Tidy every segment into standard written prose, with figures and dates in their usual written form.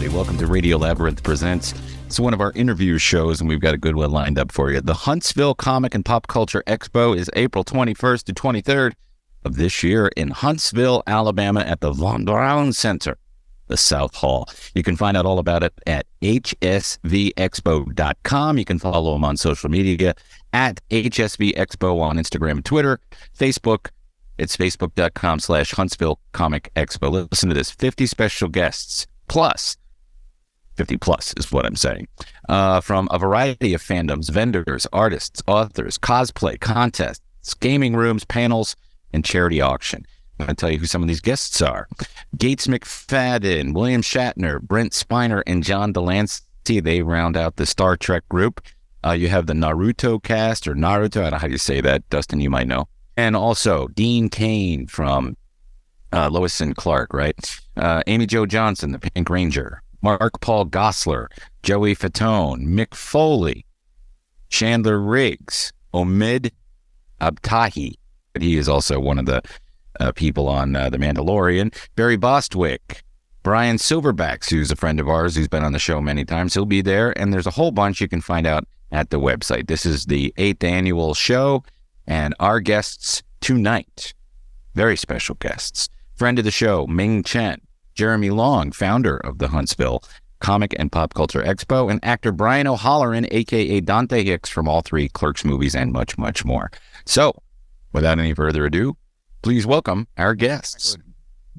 everybody. Welcome to Radio Labyrinth Presents. It's one of our interview shows, and we've got a good one lined up for you. The Huntsville Comic and Pop Culture Expo is April 21st to 23rd of this year in Huntsville, Alabama at the Braun Center, the South Hall. You can find out all about it at hsvexpo.com. You can follow them on social media at hsvexpo on Instagram and Twitter, Facebook. It's facebook.com/Huntsville Comic Expo. Listen to this, 50 special guests, plus 50 plus is what I'm saying, from a variety of fandoms, vendors, artists, authors, cosplay, contests, gaming rooms, panels, and charity auction. I'm going to tell you who some of these guests are. Gates McFadden, William Shatner, Brent Spiner, and John Delancey. They round out the Star Trek group. You have the Naruto cast, or Naruto, I don't know how you say that. Dustin, you might know. And also Dean Cain from Lois and Clark, right? Amy Jo Johnson, the Pink Ranger. Mark Paul Gosselaar, Joey Fatone, Mick Foley, Chandler Riggs, Omid Abtahi. He is also one of the people on The Mandalorian. Barry Bostwick, Brian Silverbacks, who's a friend of ours who's been on the show many times. He'll be there, and there's a whole bunch you can find out at the website. This is the 8th annual show. And our guests tonight, very special guests, friend of the show, Ming Chen, Jeremy Long, founder of the Huntsville Comic and Pop Culture Expo, and actor BrianOHalloran, a.k.a. Dante Hicks from all 3 Clerks movies and much, much more. So, without any further ado, please welcome our guests.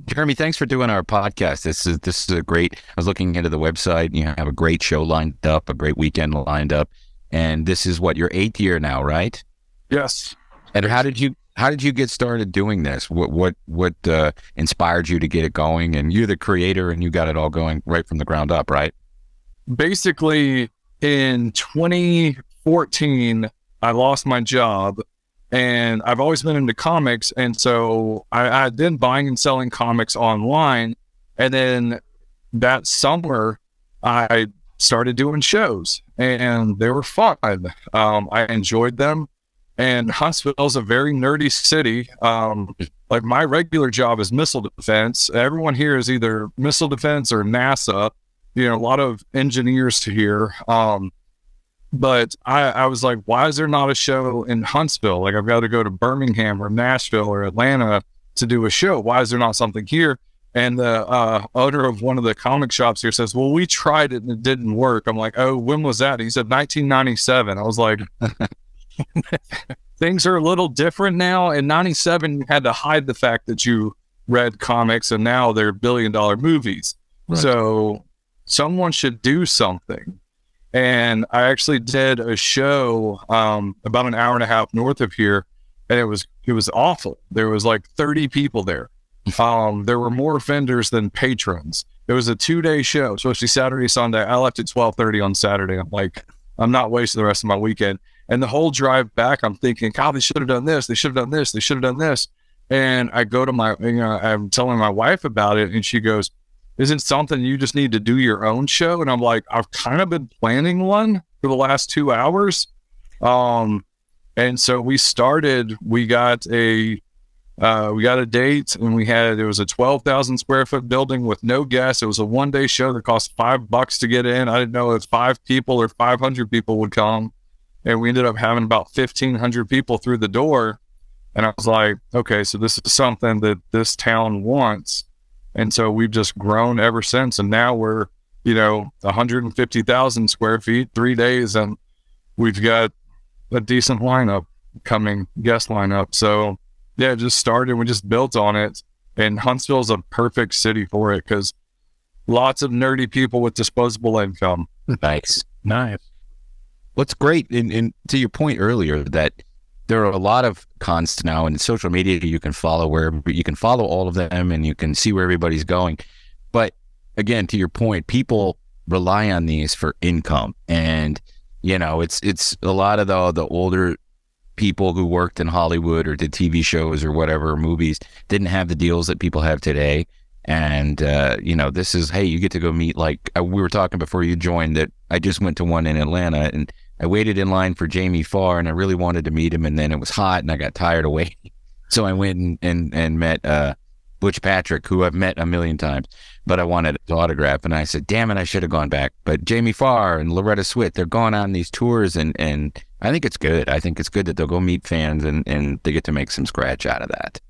Jeremy, thanks for doing our podcast. This is a great, I was looking into the website, you have a great show lined up, a great weekend lined up, and this is what, your 8th year now, right? Yes. And how did you get started doing this? What inspired you to get it going? And you're the creator, and you got it all going right from the ground up, right? Basically, in 2014, I lost my job, and I've always been into comics, and so I had been buying and selling comics online, and then that summer, I started doing shows, and they were fun. I enjoyed them. And Huntsville is a very nerdy city. Like my regular job is missile defense. Everyone here is either missile defense or NASA. You know, a lot of engineers here. But I was like, why is there not a show in Huntsville? Like, I've got to go to Birmingham or Nashville or Atlanta to do a show. Why is there not something here? And the owner of one of the comic shops here says, well, we tried it and it didn't work. I'm like, oh, when was that? He said 1997. I was like... Things are a little different now. In 97, you had to hide the fact that you read comics, and now they're billion-dollar movies. Right. So someone should do something. And I actually did a show about an hour and a half north of here, and it was awful. There was like 30 people there. There were more vendors than patrons. It was a 2-day show, supposed to be Saturday, Sunday. I left at 12:30 on Saturday. I'm like, I'm not wasting the rest of my weekend. And the whole drive back, I'm thinking, God, they should have done this. They should have done this. They should have done this. And I go to I'm telling my wife about it, and she goes, isn't something you just need to do your own show? And I'm like, I've kind of been planning one for the last 2 hours. And so we started, we got a date, and it was a 12,000 square foot building with no guests. It was a 1-day show that cost $5 to get in. I didn't know if 5 people or 500 people would come. And we ended up having about 1,500 people through the door. And I was like, okay, so this is something that this town wants. And so we've just grown ever since. And now we're, 150,000 square feet, 3 days. And we've got a decent guest lineup. So yeah, it just started. We just built on it. And Huntsville is a perfect city for it because lots of nerdy people with disposable income. Nice. What's great, and to your point earlier, that there are a lot of cons now, and social media, you can follow all of them, and you can see where everybody's going. But again, to your point, people rely on these for income, and it's a lot of the older people who worked in Hollywood or did TV shows or whatever, movies, didn't have the deals that people have today. And, this is, hey, you get to go meet, like we were talking before you joined, that I just went to one in Atlanta, and I waited in line for Jamie Farr, and I really wanted to meet him, and then it was hot and I got tired of waiting. So I went and met Butch Patrick, who I've met a million times. but I wanted his autograph. And I said, damn it, I should have gone back. But Jamie Farr and Loretta Swit, they're going on these tours, and I think it's good. I think it's good that they'll go meet fans and they get to make some scratch out of that.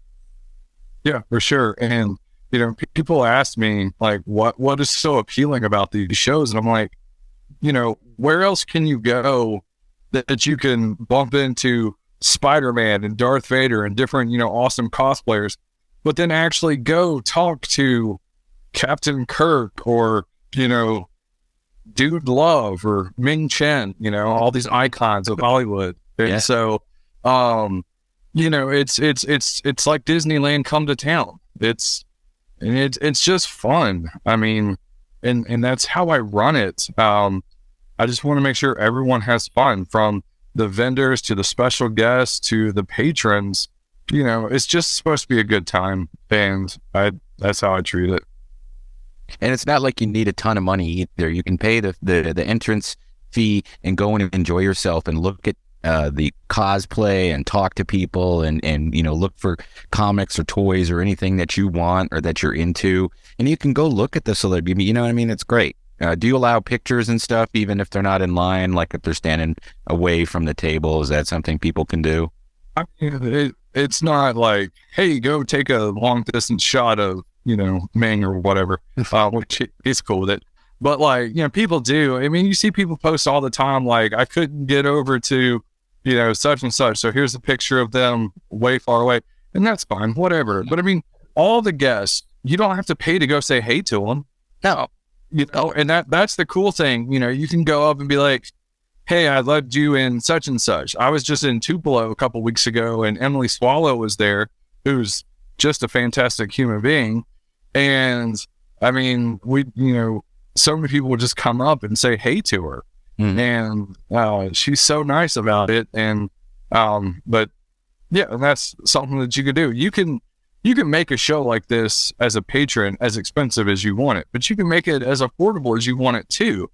Yeah, for sure. And, you know, people ask me, like, what is so appealing about these shows? And I'm like, you know, where else can you go that you can bump into Spider-Man and Darth Vader and different, you know, awesome cosplayers, but then actually go talk to Captain Kirk or, you know, Dude Love or Ming Chen, you know, all these icons of Hollywood. And so, you know, it's like Disneyland come to town. It's just fun. I mean, and that's how I run it. I just want to make sure everyone has fun, from the vendors to the special guests to the patrons. You know, it's just supposed to be a good time, and that's how I treat it. And it's not like you need a ton of money either. You can pay the entrance fee and go in and enjoy yourself and look at the cosplay and talk to people and you know, look for comics or toys or anything that you want or that you're into. And you can go look at the celebrity. You know what I mean? It's great. Do you allow pictures and stuff, even if they're not in line, like if they're standing away from the table? Is that something people can do? I mean, it's not like, hey, go take a long distance shot of, you know, Ming or whatever, which is cool with it. But like, you know, people do. I mean, you see people post all the time, like, I couldn't get over to, you know, such and such, so here's a picture of them way far away. And that's fine, whatever. But I mean, all the guests, you don't have to pay to go say hey to them. No. You know, and that's the cool thing. You know, you can go up and be like, hey, I loved you in such and such. I was just in Tupelo a couple weeks ago, and Emily Swallow was there, who's just a fantastic human being. And I mean, you know, so many people would just come up and say hey to her. And she's so nice about it. And but yeah, and that's something that you could do. You can make a show like this as a patron as expensive as you want it, but you can make it as affordable as you want it too.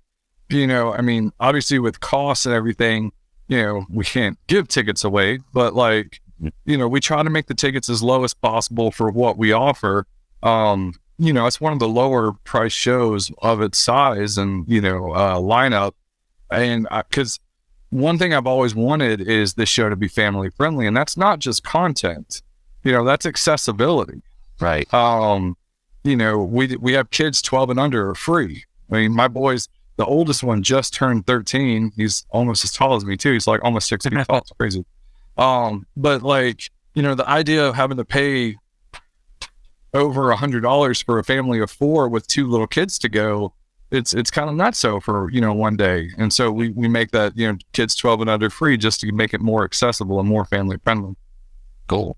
You know, I mean, obviously with costs and everything, you know, we can't give tickets away, but like, you know, we try to make the tickets as low as possible for what we offer. You know, it's one of the lower price shows of its size and, you know, lineup. And because one thing I've always wanted is this show to be family friendly, and that's not just content. You know, that's accessibility. Right. You know, we have kids 12 and under are free. I mean, my boys, the oldest one just turned 13. He's almost as tall as me too. He's like almost 6 feet tall. It's crazy. But like, you know, the idea of having to pay over $100 for a family of 4 with 2 little kids to go, it's kind of not so for, you know, one day. And so we make that, you know, kids 12 and under free just to make it more accessible and more family friendly. Cool.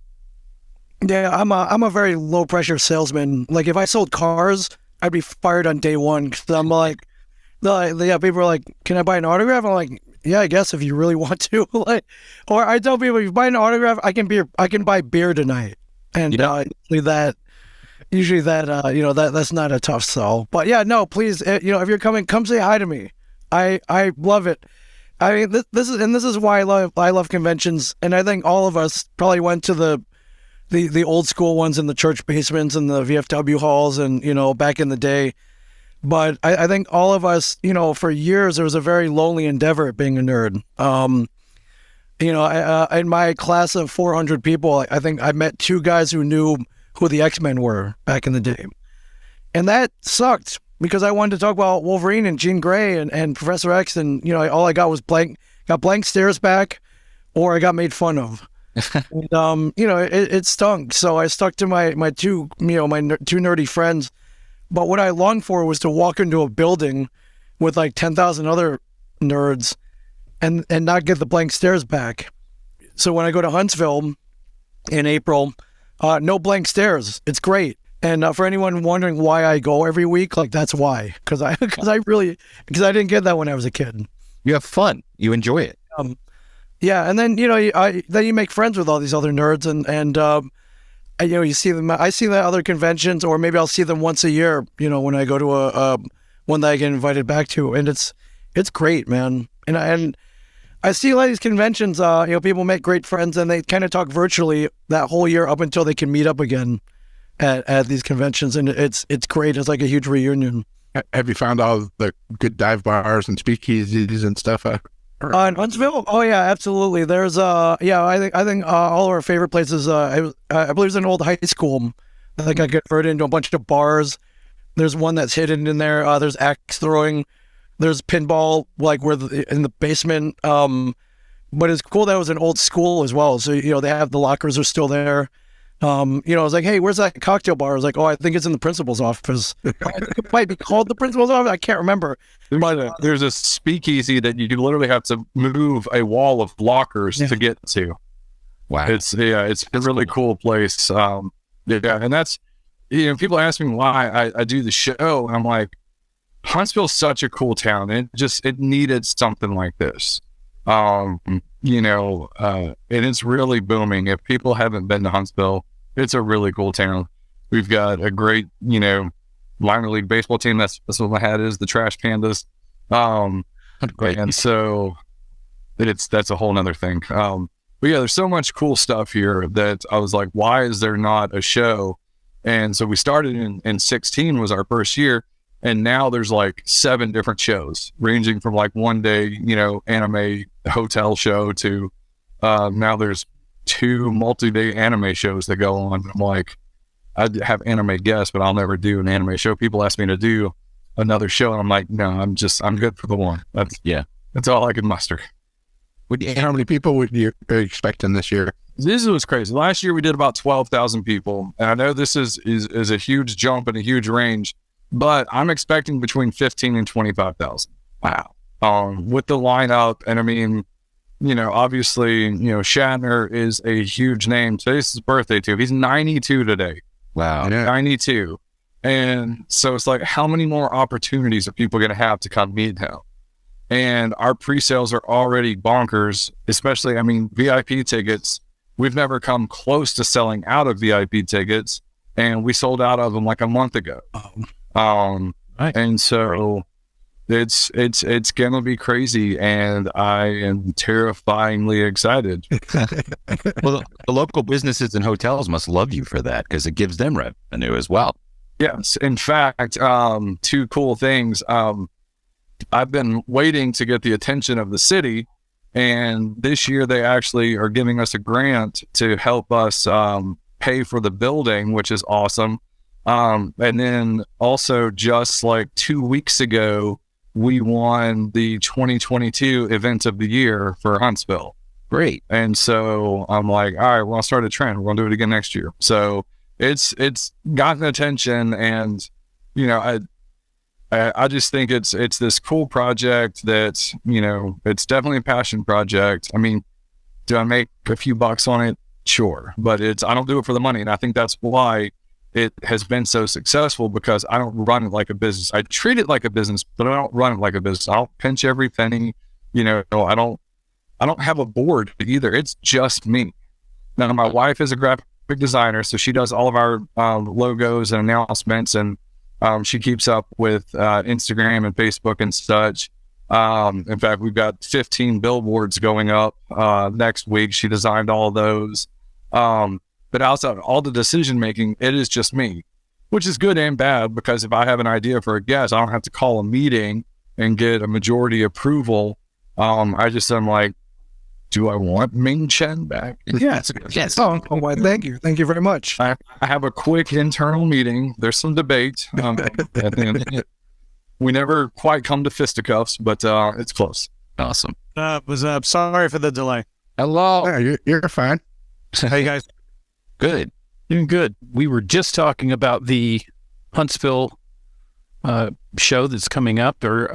Yeah, I'm a very low pressure salesman. Like if I sold cars, I'd be fired on day one, because I'm like, yeah, people are like, can I buy an autograph? I'm like, yeah, I guess if you really want to. Like, or I tell people, if you buy an autograph, I can buy beer tonight. And usually that you know, that's not a tough sell. But yeah, no, please, you know, if you're coming, come say hi to me. I love it. I mean, this is why I love conventions, and I think all of us probably went to the old school ones in the church basements and the VFW halls, and, you know, back in the day. But I think all of us, you know, for years, it was a very lonely endeavor being a nerd. You know, in my class of 400 people, I think I met 2 guys who knew who the X-Men were back in the day. And that sucked, because I wanted to talk about Wolverine and Jean Grey and Professor X, and, you know, all I got was blank stares back, or I got made fun of. And, you know, it stunk. So I stuck to my 2, you know, my 2 nerdy friends. But what I longed for was to walk into a building with like 10,000 other nerds and not get the blank stares back. So when I go to Huntsville in April, no blank stares. It's great. And for anyone wondering why I go every week, like, that's why. Because I didn't get that when I was a kid. You have fun. You enjoy it. Yeah, and then, you know, then you make friends with all these other nerds, and you know, you see them. I see them at other conventions, or maybe I'll see them once a year. You know, when I go to a one that I get invited back to, and it's great, man. And I see a lot of these conventions. You know, people make great friends, and they kind of talk virtually that whole year up until they can meet up again. at these conventions, and it's great. It's like a huge reunion. Have you found all the good dive bars and speakeasies and stuff? In Huntsville? Oh yeah, absolutely. There's I think all of our favorite places. I believe it's an old high school. I think I converted into a bunch of bars. There's one that's hidden in there. There's axe throwing. There's pinball, like in the basement. But it's cool that it was an old school as well. So they have the lockers are still there. I was like, hey, where's that cocktail bar? I was like, oh, I think it's in the principal's office. I think it might be called the principal's office. I can't remember. There's a speakeasy that you literally have to move a wall of lockers to get to. Wow. It's a really cool place. And that's, people ask me why I do the show. And I'm like, Huntsville's such a cool town. It needed something like this. And it's really booming. If people haven't been to Huntsville, it's a really cool town. We've got a great, minor league baseball team. That's what my hat is, the Trash Pandas. And so that's a whole nother thing. But yeah, there's so much cool stuff here that I was like, why is there not a show? And so we started in 16 was our first year. And now there's like 7 different shows ranging from like one day, anime hotel show to now there's 2 multi-day anime shows that go on. I'm like, I have anime guests, but I'll never do an anime show. People ask me to do another show, and I'm like, no, I'm good for the one. That's all I can muster. How many people would you expect in this year? This was crazy. Last year we did about 12,000 people, and I know this is a huge jump and a huge range, but I'm expecting between 15 and 25,000. Wow. With the lineup, and I mean, obviously, Shatner is a huge name. Today's his birthday too. He's 92 today. Wow. Yeah. 92. And so it's like, how many more opportunities are people going to have to come meet him? And our pre-sales are already bonkers, especially, VIP tickets. We've never come close to selling out of VIP tickets, and we sold out of them like a month ago. Right. And so it's gonna be crazy, and I am terrifyingly excited. Well, the local businesses and hotels must love you for that because it gives them revenue as well. Yes. In fact, 2 cool things. I've been waiting to get the attention of the city, and this year they actually are giving us a grant to help us pay for the building, which is awesome. And then also just like 2 weeks ago, we won the 2022 event of the year for Huntsville. Great. And so I'm like, all right, well, I'll start a trend. We're going to do it again next year. So it's gotten attention, and, I just think it's this cool project that, it's definitely a passion project. I mean, do I make a few bucks on it? Sure. But I don't do it for the money. And I think that's why it has been so successful, because I don't run it like a business. I treat it like a business, but I don't run it like a business. I don't pinch every penny. I don't have a board either. It's just me. Now, my wife is a graphic designer, so she does all of our logos and announcements, and she keeps up with Instagram and Facebook and such. In fact, we've got 15 billboards going up next week. She designed all those. But outside all the decision making, it is just me, which is good and bad, because if I have an idea for a guest, I don't have to call a meeting and get a majority approval. I'm like, do I want Ming Chen back? Yes. Oh, why? Thank you very much. I have a quick internal meeting. There's some debate. We never quite come to fisticuffs, but it's close. Awesome. What's up? Sorry for the delay. Hello. Yeah, you're fine. How you guys? Good. Doing good. We were just talking about the Huntsville show that's coming up. Or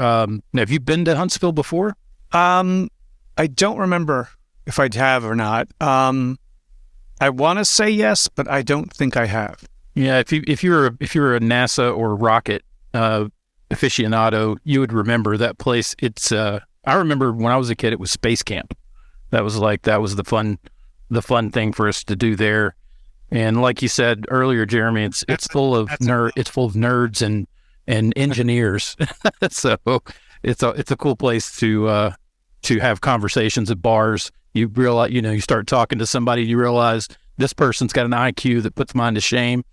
have you been to Huntsville before? I don't remember if I have or not. I want to say yes, but I don't think I have. Yeah, if you're a NASA or rocket aficionado, you would remember that place. It's I remember when I was a kid, it was Space Camp. That was the fun thing for us to do there. And like you said earlier, Jeremy, it's full of nerds and engineers. So it's a cool place to have conversations at bars. You realize, you start talking to somebody, you realize this person's got an IQ that puts mine to shame.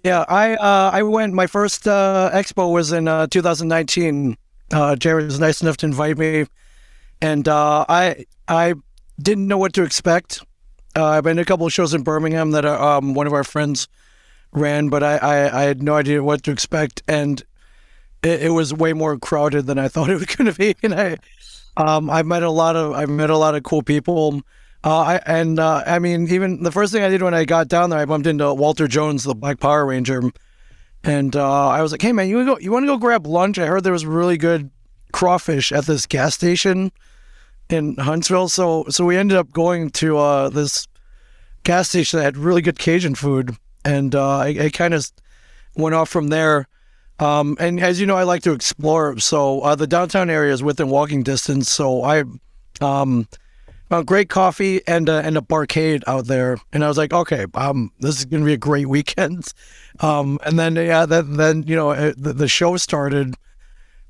Yeah, I went. My first expo was in 2019. Jerry was nice enough to invite me, and I didn't know what to expect. I've been to a couple of shows in Birmingham that one of our friends ran, but I had no idea what to expect, and it was way more crowded than I thought it was going to be. And I met a lot of cool people. I mean, even the first thing I did when I got down there, I bumped into Walter Jones, the Black Power Ranger, and I was like, "Hey, man, you want to go grab lunch? I heard there was really good crawfish at this gas station in Huntsville." So we ended up going to this gas station that had really good Cajun food, and I kind of went off from there. And as you know, I like to explore. So the downtown area is within walking distance. So I found great coffee and a barcade out there, and I was like, okay, this is gonna be a great weekend. And then the show started,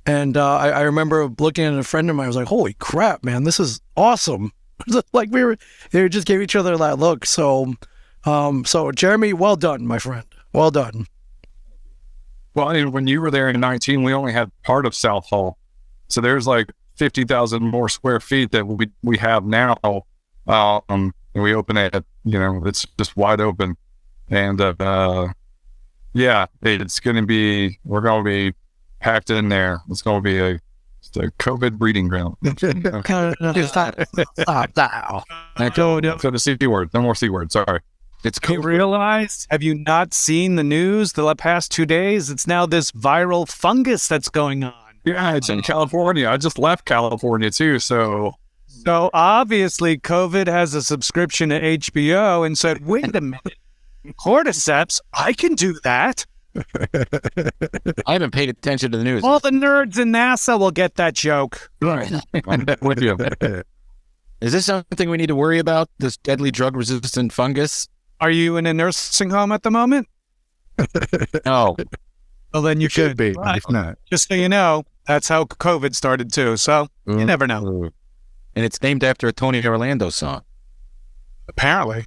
and I remember looking at a friend of mine. I was like, holy crap, man, this is awesome. Like they just gave each other that look. So Jeremy, well done, my friend, well done. Well, I mean, when you were there in 19, we only had part of South Hall. So there's like 50,000 more square feet that we have now. And we open it, it's just wide open. And yeah, it's going to be, we're going to be packed in there. It's going to be a COVID breeding ground. Stop. So the C word, no more C word, sorry. It's realized, have you not seen the news the past 2 days? It's now this viral fungus that's going on. Yeah, it's in California. I just left California too, so obviously COVID has a subscription to HBO and said, wait a minute, cordyceps, I can do that. I haven't paid attention to the news. All the nerds in NASA will get that joke. Right. I'm with you. Is this something we need to worry about, this deadly drug-resistant fungus? Are you in a nursing home at the moment? No. Well, then you Should be. Right. If not. Just so you know, that's how COVID started too. So you never know. And it's named after a Tony Orlando song. Apparently.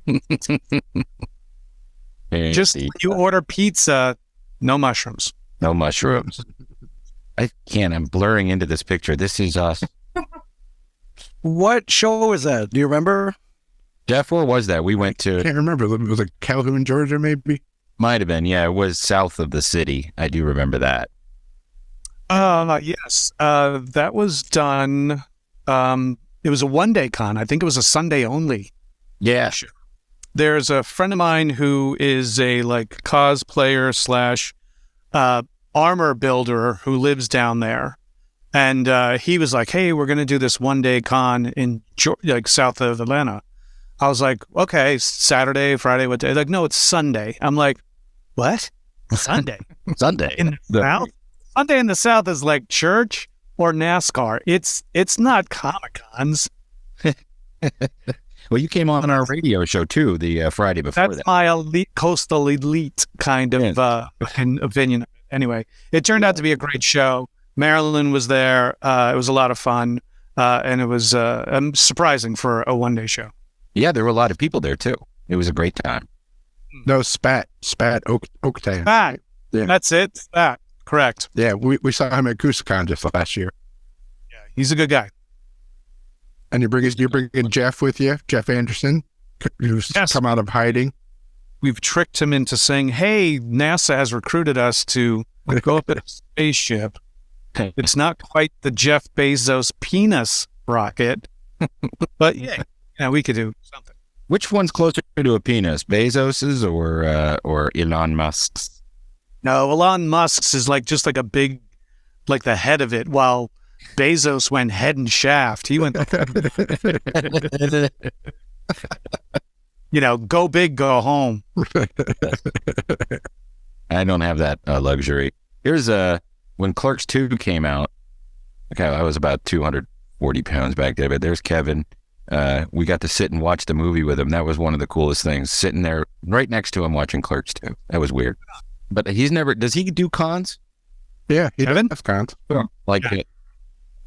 Just when you order pizza, no mushrooms. No mushrooms. I can't. I'm blurring into this picture. This is us. What show was that? Do you remember? Jeff, where was that? We went I to, can't remember. It was like Calhoun, Georgia, maybe. might have been, yeah, it was south of the city. I do remember that. Yes. That was done. It was a one-day con. I think it was a Sunday only. Yeah. There's a friend of mine who is a cosplayer / armor builder who lives down there. And he was like, hey, we're going to do this one-day con in south of Atlanta. I was like, okay, Saturday, Friday, what day? Like, no, it's Sunday. I'm like, what? Sunday? Sunday. In the South? Sunday in the South is like church or NASCAR. It's not Comic-Cons. Well, you came on our radio show too, the Friday before That's that. my coastal elite kind of opinion. Anyway, it turned out to be a great show. Marilyn was there. It was a lot of fun. And it was surprising for a one-day show. Yeah, there were a lot of people there too. It was a great time. No, Spat, Oaktown. Spat. Yeah. That's it. Spat. Correct. Yeah, we saw him at GooseCon just last year. Yeah, he's a good guy. And you're bringing Jeff with you, Jeff Anderson, who's come out of hiding. We've tricked him into saying, hey, NASA has recruited us to go up in a spaceship. It's not quite the Jeff Bezos penis rocket, but yeah, we could do something. Which one's closer to a penis, Bezos's or Elon Musk's? No, Elon Musk's is just like a big, like the head of it, while Bezos went head and shaft. He went, go big, go home. I don't have that luxury. Here's when Clerks 2 came out. Okay, I was about 240 pounds back there, but there's Kevin. We got to sit and watch the movie with him. That was one of the coolest things, sitting there right next to him watching Clerks 2. That was weird. But does he do cons? Yeah, he Kevin? does cons. It.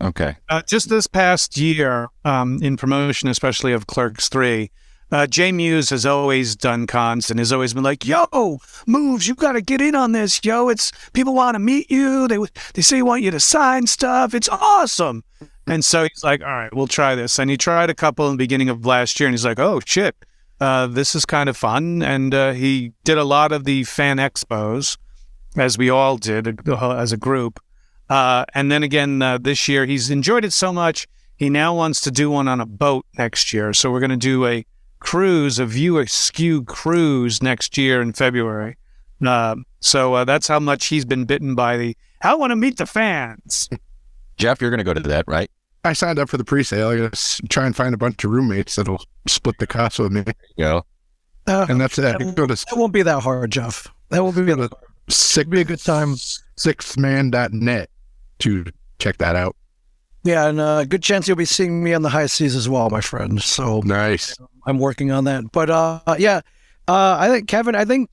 Okay. Just this past year, in promotion, especially of Clerks 3, Jay Muse has always done cons and has always been like, yo, Moves, you got to get in on this, yo. It's people want to meet you. They say they want you to sign stuff. It's awesome. And so he's like, all right, we'll try this. And he tried a couple in the beginning of last year, and he's like, oh, shit, this is kind of fun. And he did a lot of the fan expos, as we all did as a group. And then again, this year, he's enjoyed it so much, he now wants to do one on a boat next year. So we're going to do a cruise, a View Askew cruise next year in February. So that's how much he's been bitten by I want to meet the fans. Jeff, you're going to go to that, right? I signed up for the pre-sale. I got to try and find a bunch of roommates that'll split the cost with me. Yeah. And that's it. That won't be that hard, Jeff. That won't be that hard. It'll be a good time. Sixthman.net to check that out. Yeah, and good chance you'll be seeing me on the high seas as well, my friend. So nice. I'm working on that. But I think Kevin, I think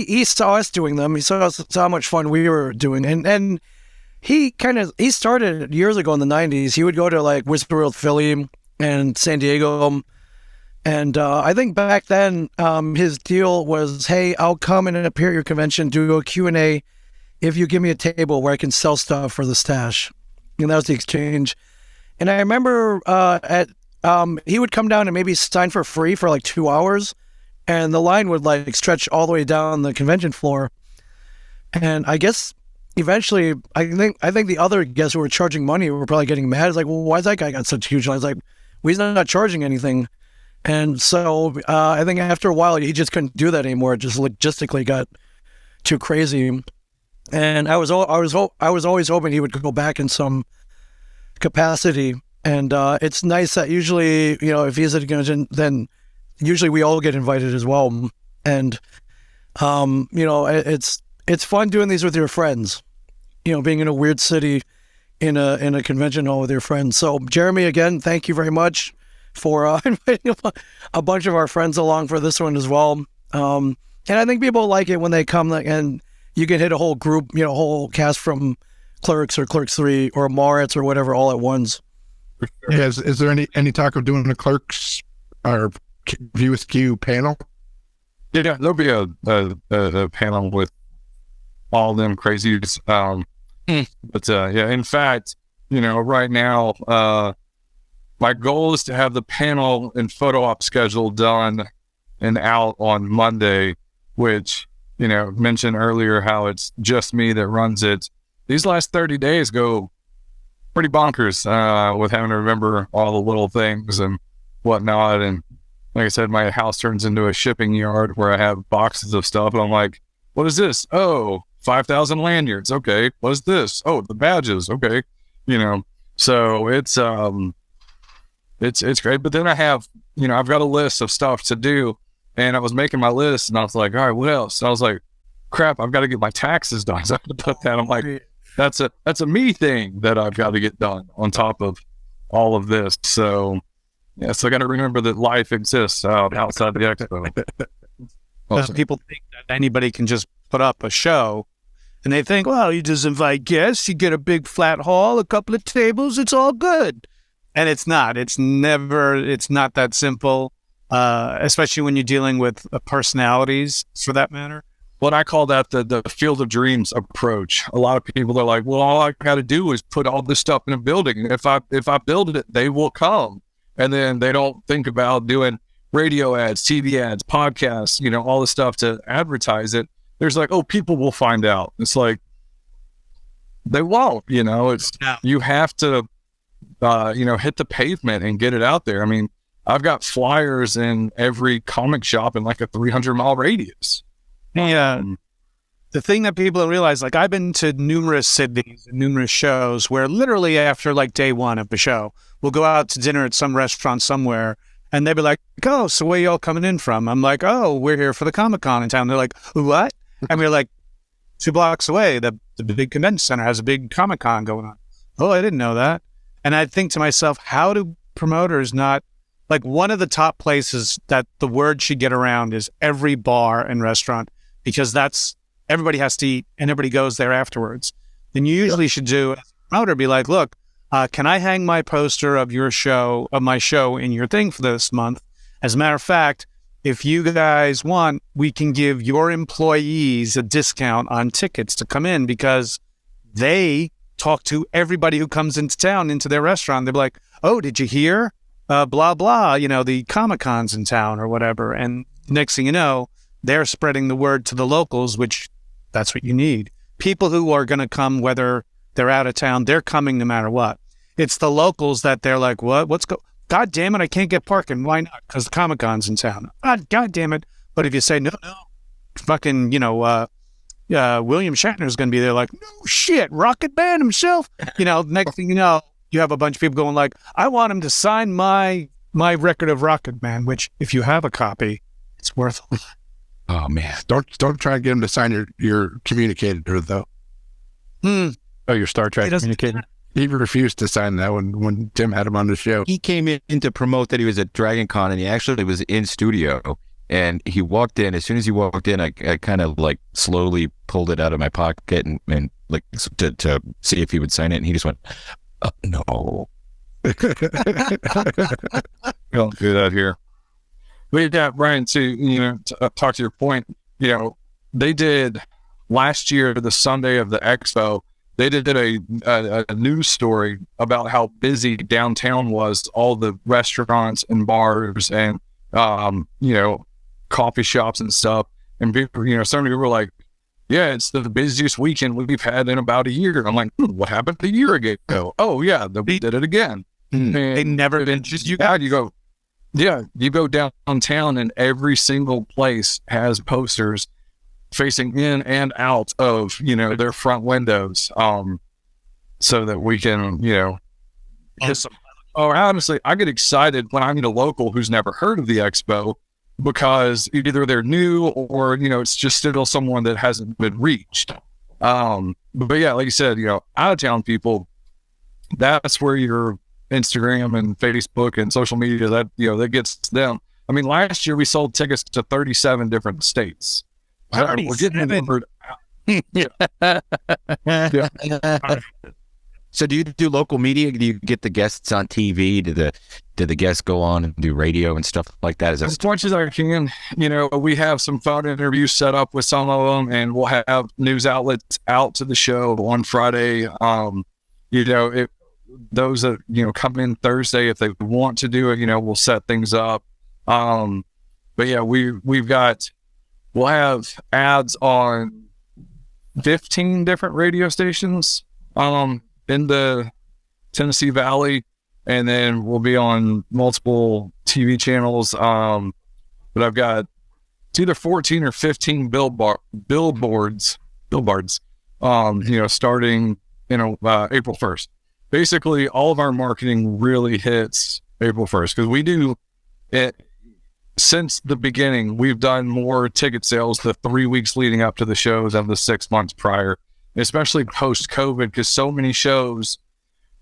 he saw us doing them. He saw how much fun we were doing, and he started years ago in the 90s. He would go to like Whisper World Philly and San Diego, and I think back then his deal was, hey, I'll come and appear at your convention, do a Q&A if you give me a table where I can sell stuff for the stash. And that was the exchange. And I remember he would come down and maybe sign for free for like 2 hours, and the line would like stretch all the way down the convention floor. And I guess eventually, I think the other guests who were charging money were probably getting mad. It's like, well, why's that guy got such huge lines? Like, well, he's not charging anything. And so I think after a while, he just couldn't do that anymore. It just logistically got too crazy. And I was always hoping he would go back in some capacity. And it's nice that usually, if he's at a convention, then usually we all get invited as well. And it's fun doing these with your friends. Being in a weird city in a convention hall with your friends. So Jeremy, again, thank you very much for inviting a bunch of our friends along for this one as well. And I think people like it when they come and you can hit a whole group, whole cast from Clerks or Clerks 3 or Moritz or whatever all at once. Yeah, is there any talk of doing a Clerks or View Askew panel? Yeah, there'll be a panel with all them crazies. But in fact, right now, my goal is to have the panel and photo op schedule done and out on Monday, which, mentioned earlier how it's just me that runs it. These last 30 days go pretty bonkers with having to remember all the little things and whatnot. And like I said, my house turns into a shipping yard where I have boxes of stuff. And I'm like, what is this? Oh, 5,000 lanyards. Okay. What is this? Oh, the badges. Okay. So it's great. But then I have, I've got a list of stuff to do, and I was making my list and I was like, all right, what else? And I was like, crap, I've got to get my taxes done. So I have to put that. I'm like, that's a me thing that I've got to get done on top of all of this. So yeah, so I got to remember that life exists outside the expo. People think that anybody can just put up a show, and they think, well, you just invite guests, you get a big flat hall, a couple of tables, it's all good. And it's not. It's not that simple, especially when you're dealing with personalities, for that matter. What I call that the field of dreams approach. A lot of people are like, well, all I got to do is put all this stuff in a building. If I build it, they will come. And then they don't think about doing radio ads, TV ads, podcasts, all the stuff to advertise it. There's like, oh, people will find out. It's like, they won't, you have to, hit the pavement and get it out there. I mean, I've got flyers in every comic shop in like a 300-mile radius. Yeah. The thing that people don't realize, like I've been to numerous cities, numerous shows where literally after like day one of the show, we'll go out to dinner at some restaurant somewhere and they'll be like, oh, so where y'all coming in from? I'm like, oh, we're here for the Comic-Con in town. They're like, what? And we're like, 2 blocks away, the big convention center has a big Comic-Con going on. Oh, I didn't know that. And I think to myself, how do promoters not, like one of the top places that the word should get around is every bar and restaurant, because everybody has to eat and everybody goes there afterwards. Then you usually should do, as a promoter, be like, look, can I hang my poster of my show in your thing for this month? As a matter of fact, if you guys want, we can give your employees a discount on tickets to come in because they talk to everybody who comes into town, into their restaurant. They're like, oh, did you hear? Blah, blah, the Comic-Con's in town or whatever. And next thing you know, they're spreading the word to the locals, which that's what you need. People who are going to come, whether they're out of town, they're coming no matter what. It's the locals that they're like, what? God damn it, I can't get parking. Why not? Because the Comic-Con's in town. God damn it. But if you say, no, fucking, William Shatner's going to be there like, no shit, Rocket Man himself. Next thing you know, you have a bunch of people going like, I want him to sign my record of Rocket Man, which if you have a copy, it's worth a lot. Oh man. Don't try to get him to sign your communicator though. Oh, your Star Trek communicator? He refused to sign that when Tim had him on the show. He came in to promote that he was at DragonCon, and he actually was in studio. And he walked in. As soon as he walked in, I kind of like slowly pulled it out of my pocket and like to see if he would sign it. And he just went, no. We don't do that here. But yeah, Brian, to talk to your point, they did last year, the Sunday of the Expo, they did a news story about how busy downtown was, all the restaurants and bars and, coffee shops and stuff. And people, some people were like, yeah, it's the busiest weekend we've had in about a year. I'm like, what happened a year ago? Oh yeah, we did it again. They never been just you go downtown and every single place has posters facing in and out of their front windows, so that we can hit some. Oh, honestly, I get excited when I meet a local who's never heard of the Expo because either they're new or it's just still someone that hasn't been reached. But yeah, like you said, out of town people, that's where your Instagram and Facebook and social media that gets them. I mean, last year we sold tickets to 37 different states. We're getting the word out. Yeah. So do you do local media? Do you get the guests on TV? Do the guests go on and do radio and stuff like that? As much as I can. We have some phone interviews set up with some of them, and we'll have news outlets out to the show on Friday. If those that come in Thursday, if they want to do it, we'll set things up. But yeah, we'll have ads on 15 different radio stations in the Tennessee Valley, and then we'll be on multiple TV channels. But I've got it's either 14 or 15 billboards, starting April 1st. Basically, all of our marketing really hits April 1st because we do it. Since the beginning, we've done more ticket sales the 3 weeks leading up to the shows than the 6 months prior, especially post-COVID, because so many shows,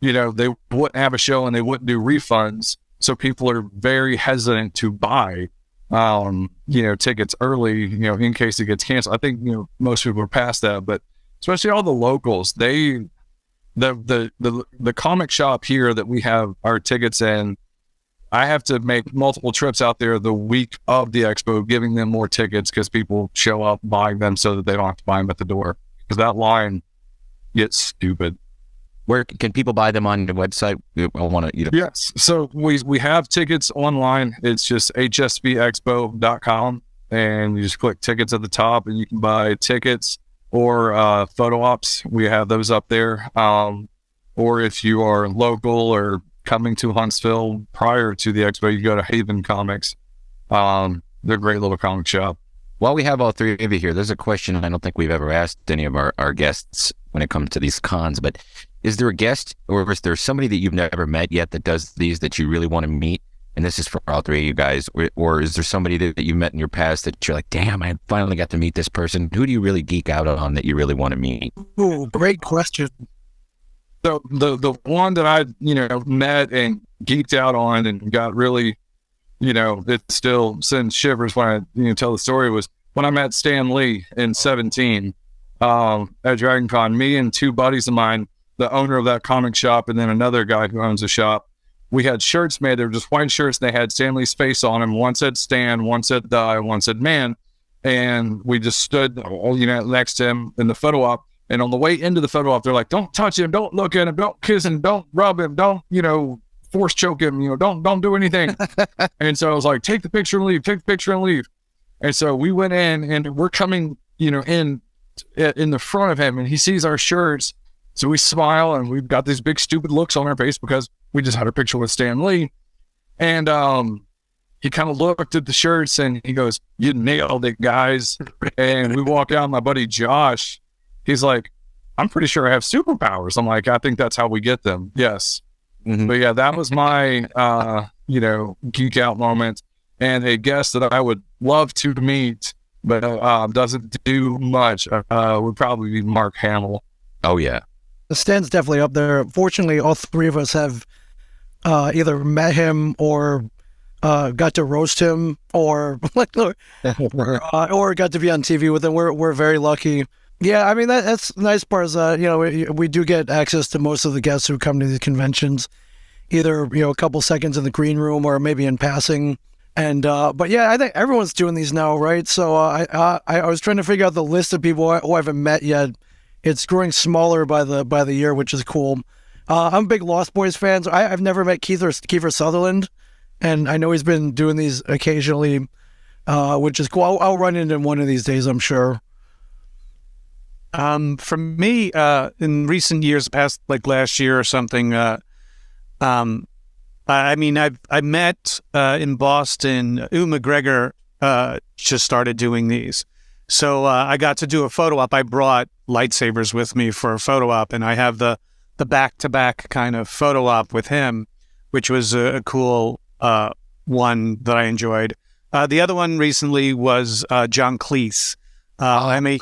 they wouldn't have a show and they wouldn't do refunds. So people are very hesitant to buy, tickets early, in case it gets canceled. I think, most people are past that, but especially all the locals, the comic shop here that we have our tickets in, I have to make multiple trips out there the week of the Expo, giving them more tickets because people show up buying them so that they don't have to buy them at the door. Because that line gets stupid. Where can people buy them on the website? I want to, Yes. So we have tickets online. It's just hsvexpo.com, and you just click tickets at the top, and you can buy tickets or photo ops. We have those up there. Or if you are local or coming to Huntsville prior to the Expo, you go to Haven Comics. They're a great little comic shop. While we have all three of you here, there's a question I don't think we've ever asked any of our guests when it comes to these cons, but is there a guest or is there somebody that you've never met yet that does these that you really want to meet? And this is for all three of you guys. Or is there somebody that you met in your past that you're like, damn, I finally got to meet this person? Who do you really geek out on that you really want to meet? Ooh, great question. So the one that I, met and geeked out on and got really, it still sends shivers when I, tell the story was when I met Stan Lee in 2017 at DragonCon. Me and two buddies of mine, the owner of that comic shop and then another guy who owns a shop, we had shirts made. They were just white shirts. They had Stan Lee's face on them. One said Stan, one said die, one said man. And we just stood, next to him in the photo op. And on the way into the photo op, they're like, don't touch him, don't look at him, don't kiss him, don't rub him, don't, force choke him, don't do anything. And so I was like, take the picture and leave. And so we went in and we're coming, in the front of him, and he sees our shirts. So we smile, and we've got these big stupid looks on our face because we just had a picture with Stan Lee. And he kind of looked at the shirts and he goes, you nailed it, guys. And we walk out, my buddy Josh, he's like, I'm pretty sure I have superpowers. I'm like, I think that's how we get them. Yes. Mm-hmm. But yeah, that was my, geek out moment. And a guest that I would love to meet, but doesn't do much, would probably be Mark Hamill. Oh, yeah. Stan's definitely up there. Fortunately, all three of us have either met him or got to roast him or got to be on TV with him. We're very lucky. Yeah, I mean, that's the nice part is we do get access to most of the guests who come to these conventions, either a couple seconds in the green room or maybe in passing. And but yeah, I think everyone's doing these now, right? So I was trying to figure out the list of people who I haven't met yet. It's growing smaller by the year, which is cool. I'm a big Lost Boys fan. So I've never met Kiefer Sutherland, and I know he's been doing these occasionally, which is cool. I'll run into him one of these days, I'm sure. For me, in recent years past, like last year or something, I met in Boston, Ewan McGregor just started doing these. So I got to do a photo op. I brought lightsabers with me for a photo op, and I have the back-to-back kind of photo op with him, which was a cool one that I enjoyed. The other one recently was John Cleese. I'm a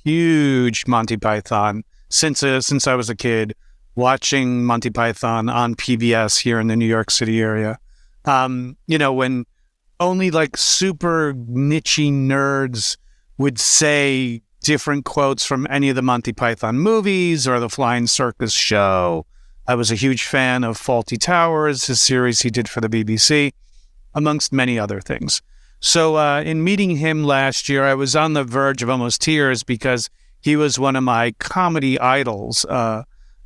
huge Monty Python since I was a kid, watching Monty Python on PBS here in the New York City area. When only like super niche-y nerds would say different quotes from any of the Monty Python movies or the Flying Circus show. I was a huge fan of Fawlty Towers, his series he did for the BBC, amongst many other things. So in meeting him last year, I was on the verge of almost tears because he was one of my comedy idols.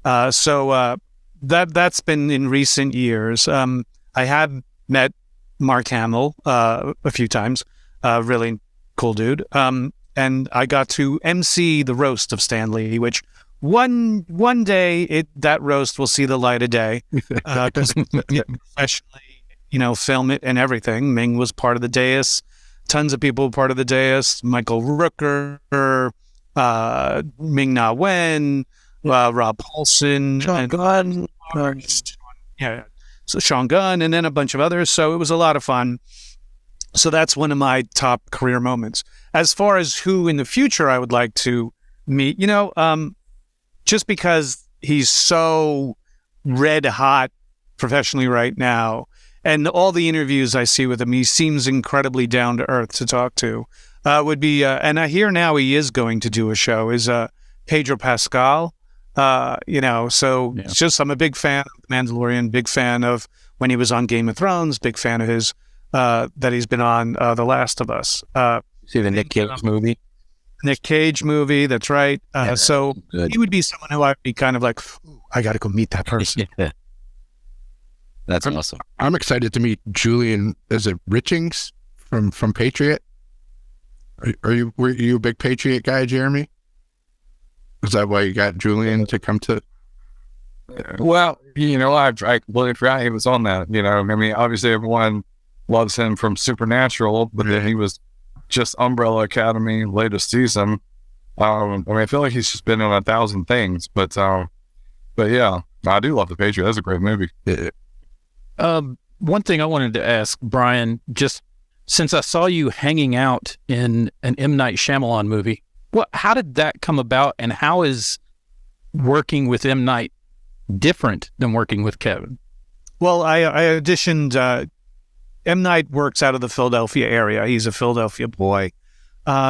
So that's been in recent years. I have met Mark Hamill a few times, really cool dude. And I got to MC the roast of Stan Lee, which one day that roast will see the light of day. Because professionally, film it and everything. Ming was part of the dais. Tons of people were part of the dais. Michael Rooker, Ming-Na Wen, Rob Paulson, Sean Gunn. So Sean Gunn, and then a bunch of others. So it was a lot of fun. So that's one of my top career moments. As far as who in the future I would like to meet, just because he's so red hot professionally right now, and all the interviews I see with him, he seems incredibly down to earth to talk to. Would be, and I hear now he is going to do a show, is Pedro Pascal. So it's just, I'm a big fan of The Mandalorian, big fan of when he was on Game of Thrones, big fan of his, that he's been on The Last of Us. See the Nick Cage movie? Nick Cage movie, that's right. So good. He would be someone who I'd be kind of like, I got to go meet that person. Yeah. That's awesome. I'm excited to meet Julian, is it Richings from Patriot? Were you a big Patriot guy, Jeremy? Is that why you got Julian to come to? Well, I completely forgot he was on that. Obviously everyone loves him from Supernatural, but then he was just Umbrella Academy latest season. I feel like he's just been in 1,000 things, but yeah, I do love The Patriot. That's a great movie. One thing I wanted to ask Brian, just since I saw you hanging out in an M. Night Shyamalan movie, how did that come about, and how is working with M. Night different than working with Kevin? Well, I auditioned. M. Night works out of the Philadelphia area. He's a Philadelphia boy.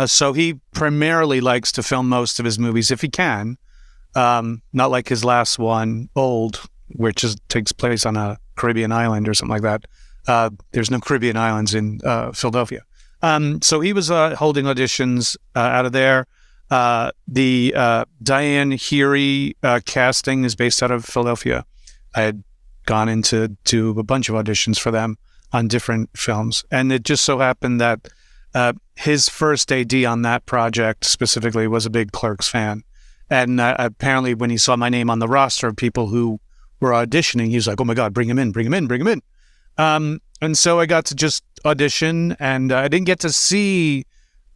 So he primarily likes to film most of his movies if he can. Not like his last one, Old, which takes place on a Caribbean island or something like that. There's no Caribbean islands in Philadelphia. So he was holding auditions out of there. The Diane Heary casting is based out of Philadelphia. I had gone into a bunch of auditions for them on different films, and it just so happened that his first AD on that project specifically was a big Clerks fan, and apparently when he saw my name on the roster of people who were auditioning, he was like, "Oh my God, bring him in, bring him in, bring him in." And so I got to just audition, and I didn't get to see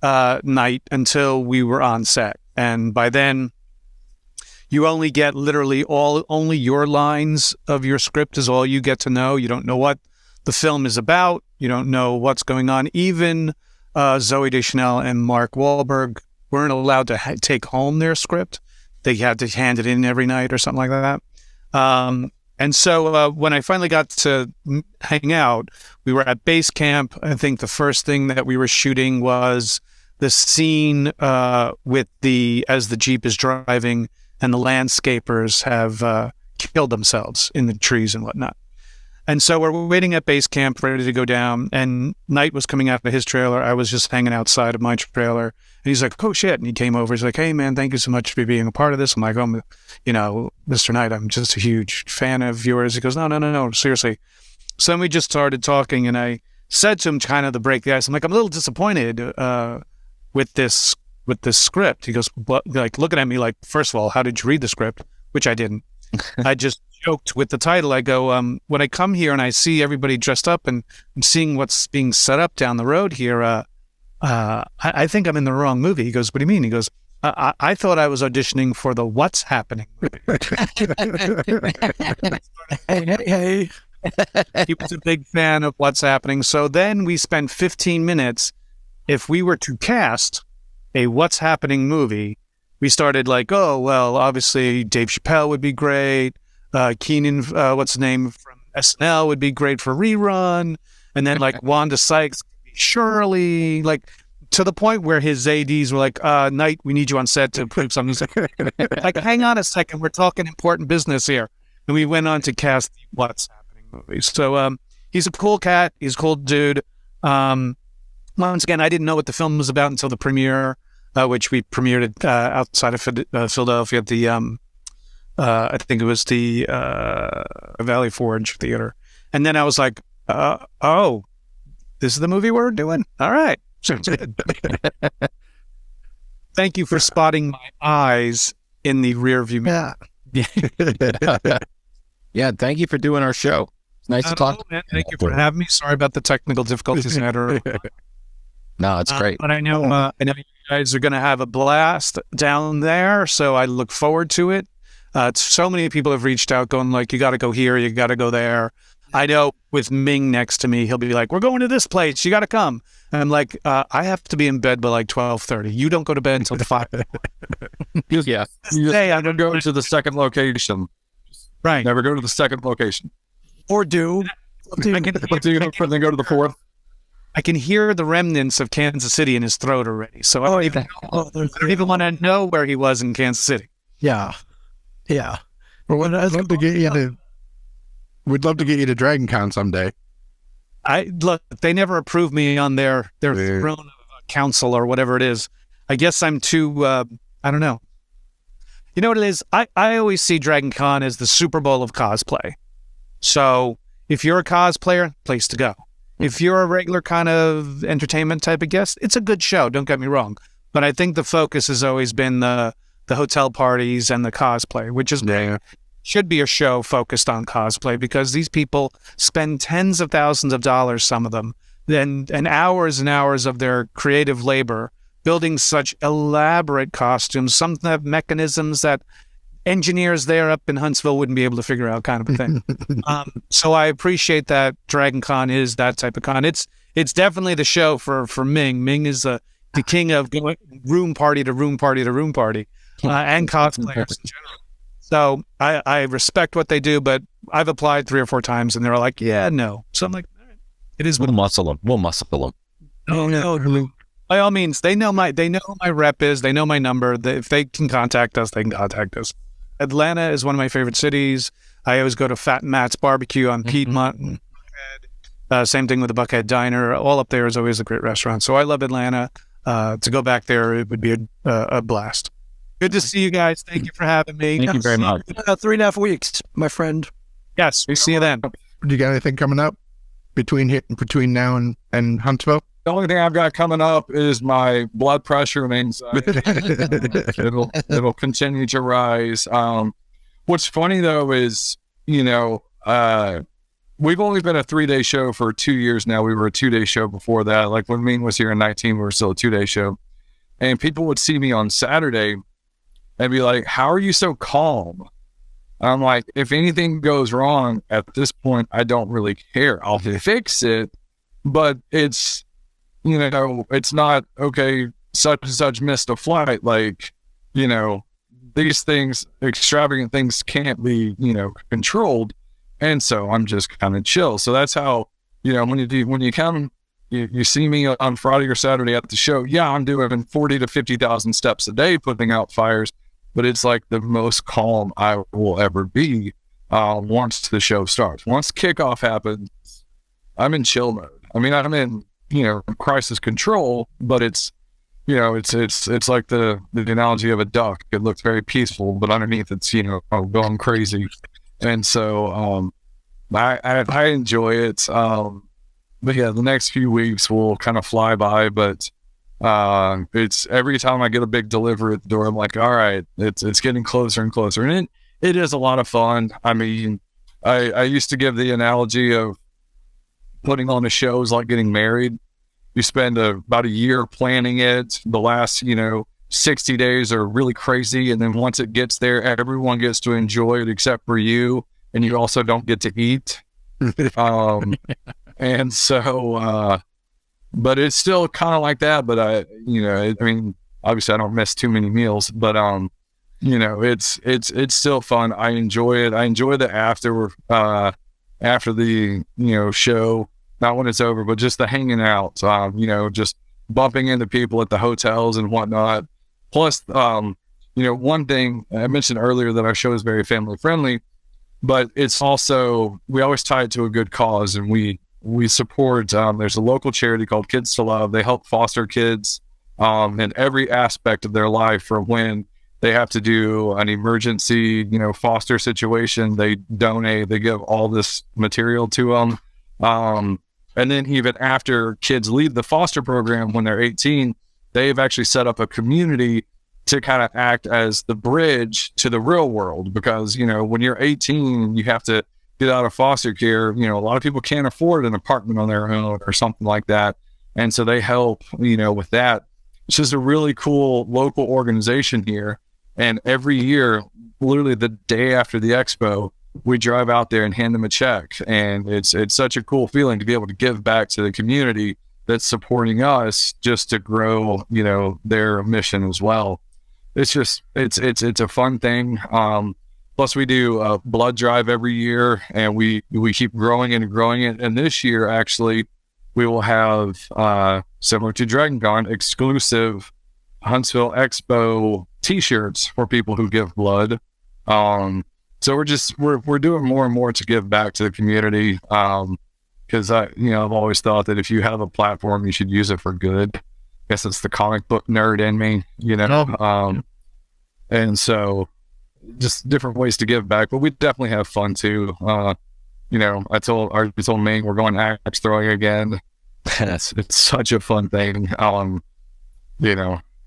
Night until we were on set, and by then you only get literally only your lines of your script is all you get to know. You don't know what the film is about. You don't know what's going on. Even Zooey Deschanel and Mark Wahlberg weren't allowed to take home their script. They had to hand it in every night or something like that. And so when I finally got to hang out, we were at base camp. I think the first thing that we were shooting was the scene with as the Jeep is driving and the landscapers have killed themselves in the trees and whatnot. And so we're waiting at base camp, ready to go down, and Night was coming out of his trailer. I was just hanging outside of my trailer, and he's like, "Oh shit!" And he came over. He's like, "Hey man, thank you so much for being a part of this." I'm like, "Oh, Mr. Night, I'm just a huge fan of yours." He goes, "No, seriously." So then we just started talking, and I said to him, kind of to break the ice, I'm like, "I'm a little disappointed with this script." He goes, like looking at me like, "First of all, how did you read the script?" Which I didn't. I just joked with the title. I go, when I come here and I see everybody dressed up and I'm seeing what's being set up down the road here, I think I'm in the wrong movie. He goes, "What do you mean?" He goes, I thought I was auditioning for the What's Happening movie. Hey. He was a big fan of What's Happening. So then we spent 15 minutes. If we were to cast a What's Happening movie, we started like, oh, well, obviously Dave Chappelle would be great. Keenan, what's his name, from SNL would be great for rerun. And then like Wanda Sykes, Shirley, like to the point where his ADs were like, Night, we need you on set to prove something. Like, hang on a second, we're talking important business here. And we went on to cast the What's Happening movie. So he's a cool cat. He's a cool dude. Once again, I didn't know what the film was about until the premiere, which we premiered it outside of Philadelphia at the, I think it was the Valley Forge Theater. And then I was like, oh, this is the movie we're doing? All right. Sounds good. Thank you for spotting my eyes in the rear view mirror. Yeah, thank you for doing our show. It's nice to talk. Man, thank you for having me. Sorry about the technical difficulties. No, it's great. But I know you guys are going to have a blast down there, so I look forward to it. So many people have reached out going like, you got to go here, you got to go there. I know with Ming next to me, he'll be like, we're going to this place, you got to come. And I'm like, I have to be in bed by like 12:30. You don't go to bed until 5. Yeah. Hey, I'm Don't go to the second location. right. Never go to the second location. Or do. Then go to the fourth. I can hear the remnants of Kansas City in his throat already. So I don't even want to know where he was in Kansas City. Yeah. Yeah. Well, we'd love to get you to DragonCon someday. Look, they never approved me on their throne of council or whatever it is. I guess I'm too, I don't know. You know what it is? I always see DragonCon as the Super Bowl of cosplay. So if you're a cosplayer, place to go. If you're a regular kind of entertainment type of guest, it's a good show. Don't get me wrong. But I think the focus has always been the hotel parties and the cosplay, which is should be a show focused on cosplay because these people spend tens of thousands of dollars, some of them, and hours of their creative labor building such elaborate costumes. Some have mechanisms that engineers there up in Huntsville wouldn't be able to figure out, kind of a thing. So I appreciate that DragonCon is that type of con. It's definitely the show for Ming. Ming is the king of going room party to room party to room party, and cosplayers in general. So I respect what they do, but I've applied 3 or 4 times and they're like, yeah, no. So I'm like, all right, it is. We'll muscle them. No. By all means, they know my rep is, they know my number. If they can contact us, they can contact us. Atlanta is one of my favorite cities. I always go to Fat Matt's Barbecue on Piedmont. And, same thing with the Buckhead Diner. All up there is always a great restaurant. So I love Atlanta. To go back there, it would be a blast. Good to see you guys. Thank you for having me. Thank you very much. 3.5 weeks, my friend. Yes, we see you then. Do you got anything coming up between now and Huntsville? The only thing I've got coming up is my blood pressure and anxiety. It'll continue to rise. What's funny though is, we've only been a 3-day show for 2 years now. We were a 2-day show before that. Like when Ming was here in 19, we were still a 2-day show. And people would see me on Saturday and be like, how are you so calm? I'm like, if anything goes wrong at this point, I don't really care. I'll fix it, but it's, it's not, okay, such and such missed a flight. Like, these things, extravagant things can't be, controlled. And so I'm just kind of chill. So that's how, when you come, you see me on Friday or Saturday at the show. Yeah, I'm doing 40 to 50,000 steps a day, putting out fires, but it's like the most calm I will ever be once the show starts. Once kickoff happens, I'm in chill mode. I mean, I'm in, crisis control, but it's, it's like the analogy of a duck. It looks very peaceful, but underneath it's, going crazy. And so I enjoy it. But yeah, the next few weeks will kind of fly by, but it's every time I get a big delivery at the door, I'm like, all right, it's getting closer and closer. And it is a lot of fun. I mean, I used to give the analogy of putting on a show is like getting married. You spend about a year planning it. The last, 60 days are really crazy. And then once it gets there, everyone gets to enjoy it except for you. And you also don't get to eat. And so, but it's still kind of like that. But I mean, obviously I don't miss too many meals, but, it's still fun. I enjoy it. I enjoy the after the, show, not when it's over, but just the hanging out, just bumping into people at the hotels and whatnot. Plus, one thing I mentioned earlier that our show is very family friendly, but it's also, we always tie it to a good cause, and we support, there's a local charity called Kids to Love. They help foster kids in every aspect of their life, from when they have to do an emergency, foster situation, they donate, they give all this material to them. And then even after kids leave the foster program when they're 18, they've actually set up a community to kind of act as the bridge to the real world. Because, when you're 18, you have to get out of foster care. A lot of people can't afford an apartment on their own or something like that. And so they help, with that. It's just a really cool local organization here. And every year, literally the day after the expo, we drive out there and hand them a check. And it's such a cool feeling to be able to give back to the community that's supporting us, just to grow, their mission as well. It's just, it's a fun thing. Plus we do a blood drive every year, and we keep growing it and growing it. And this year, actually, we will have, similar to DragonCon, exclusive Huntsville Expo t-shirts for people who give blood. So we're doing more and more to give back to the community. Cause I've always thought that if you have a platform, you should use it for good. I guess it's the comic book nerd in me, and so just different ways to give back, but we definitely have fun too. I told Ming we're going axe throwing again. It's such a fun thing.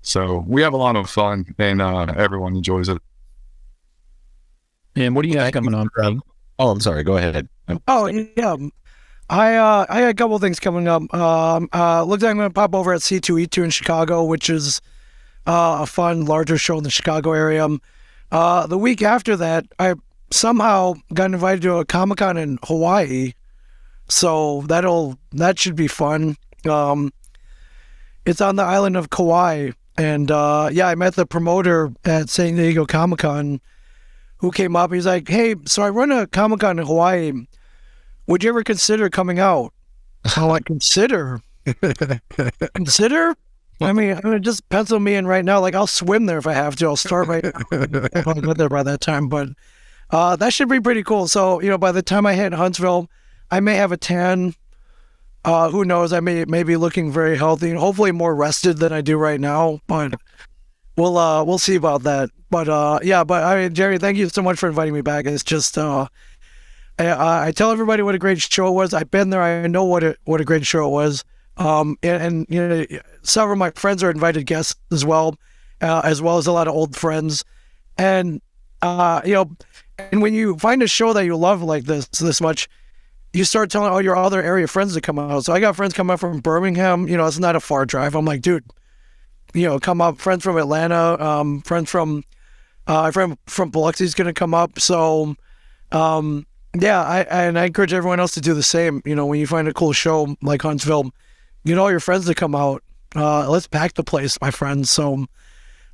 So we have a lot of fun, and everyone enjoys it. And what do you got coming on, Rob? Oh, I'm sorry. Go ahead. Oh, yeah. I got a couple of things coming up. Looks like I'm going to pop over at C2E2 in Chicago, which is a fun, larger show in the Chicago area. The week after that, I somehow got invited to a Comic-Con in Hawaii, so that should be fun. It's on the island of Kauai, and I met the promoter at San Diego Comic-Con, who came up. He's like, "Hey, so I run a Comic-Con in Hawaii. Would you ever consider coming out?" I'm like, "Consider? Consider? I mean, I'm gonna just pencil me in right now. Like, I'll swim there if I have to. I'll start right now. I'll get there by that time." But That should be pretty cool. So, by the time I hit Huntsville, I may have a tan. Who knows? I may be looking very healthy and hopefully more rested than I do right now. But we'll see about that. But Jerry, thank you so much for inviting me back. It's just I tell everybody what a great show it was. I've been there. I know what a great show it was. And several of my friends are invited guests as well as a lot of old friends. And and when you find a show that you love like this much, you start telling all your other area friends to come out. So I got friends coming out from Birmingham. It's not a far drive. I'm like, dude, come up. Friends from Atlanta. Friend from Biloxi's going to come up. So, I encourage everyone else to do the same. When you find a cool show like Huntsville, get all your friends to come out. Let's pack the place, my friends. So,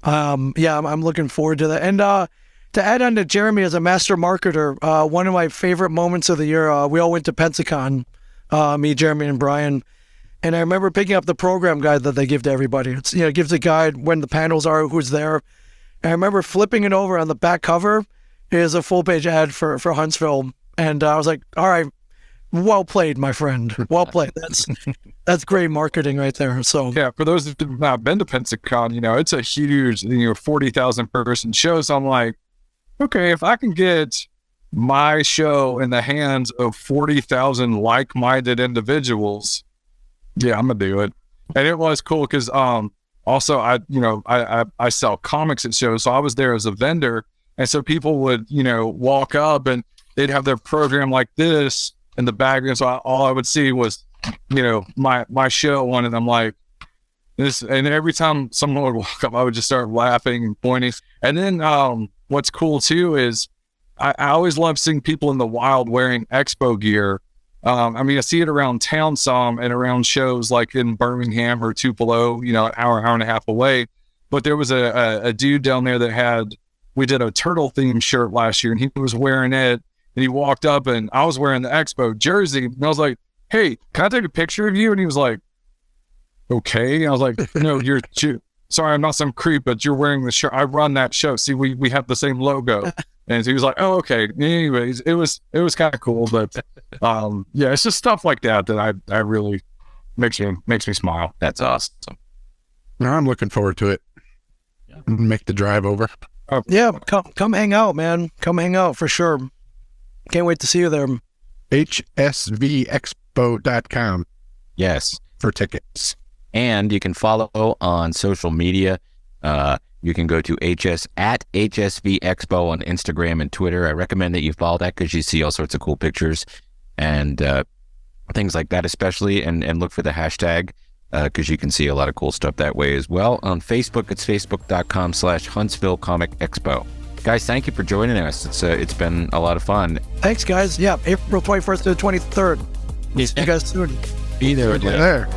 I'm looking forward to that. And to add on to Jeremy as a master marketer, one of my favorite moments of the year, we all went to Pensacon, me, Jeremy, and Brian. And I remember picking up the program guide that they give to everybody. It's, it gives a guide when the panels are, who's there. And I remember flipping it over. On the back cover is a full page ad for Huntsville. And I was like, all right, well played, my friend. Well played. That's great marketing right there. So yeah, for those who've not been to Pensacon, it's a huge, 40,000 person show. So I'm like, okay, if I can get my show in the hands of 40,000 like-minded individuals, yeah, I'm gonna do it. And it was cool because also I sell comics at shows, so I was there as a vendor, and so people would walk up and they'd have their program like this in the background. So all I would see was my show on it. I'm like this, and every time someone would walk up, I would just start laughing and pointing. And then what's cool too is I always love seeing people in the wild wearing Expo gear. I see it around town some and around shows like in Birmingham or Tupelo, an hour and a half away. But there was a dude down there that we did a turtle themed shirt last year, and he was wearing it, and he walked up and I was wearing the Expo jersey, and I was like, hey, can I take a picture of you? And he was like, okay. And I was like, no, sorry, I'm not some creep, but you're wearing the shirt. I run that show. See, we have the same logo. And he was like, oh, okay. Anyways, it was kind of cool, but it's just stuff like that I really makes me smile. That's awesome. No, I'm looking forward to it. Yeah. Make the drive over. Yeah, come hang out, man. Come hang out for sure. Can't wait to see you there. HSVexpo.com. Yes. For tickets. And you can follow on social media. You can go to at HSV Expo on Instagram and Twitter. I recommend that you follow that because you see all sorts of cool pictures and things like that, especially, and look for the hashtag because you can see a lot of cool stuff that way as well. On Facebook, it's facebook.com/Huntsville Comic Expo. Guys, thank you for joining us. It's been a lot of fun. Thanks, guys. Yeah, April 21st to the 23rd. Yeah. See you guys soon. Be there. There.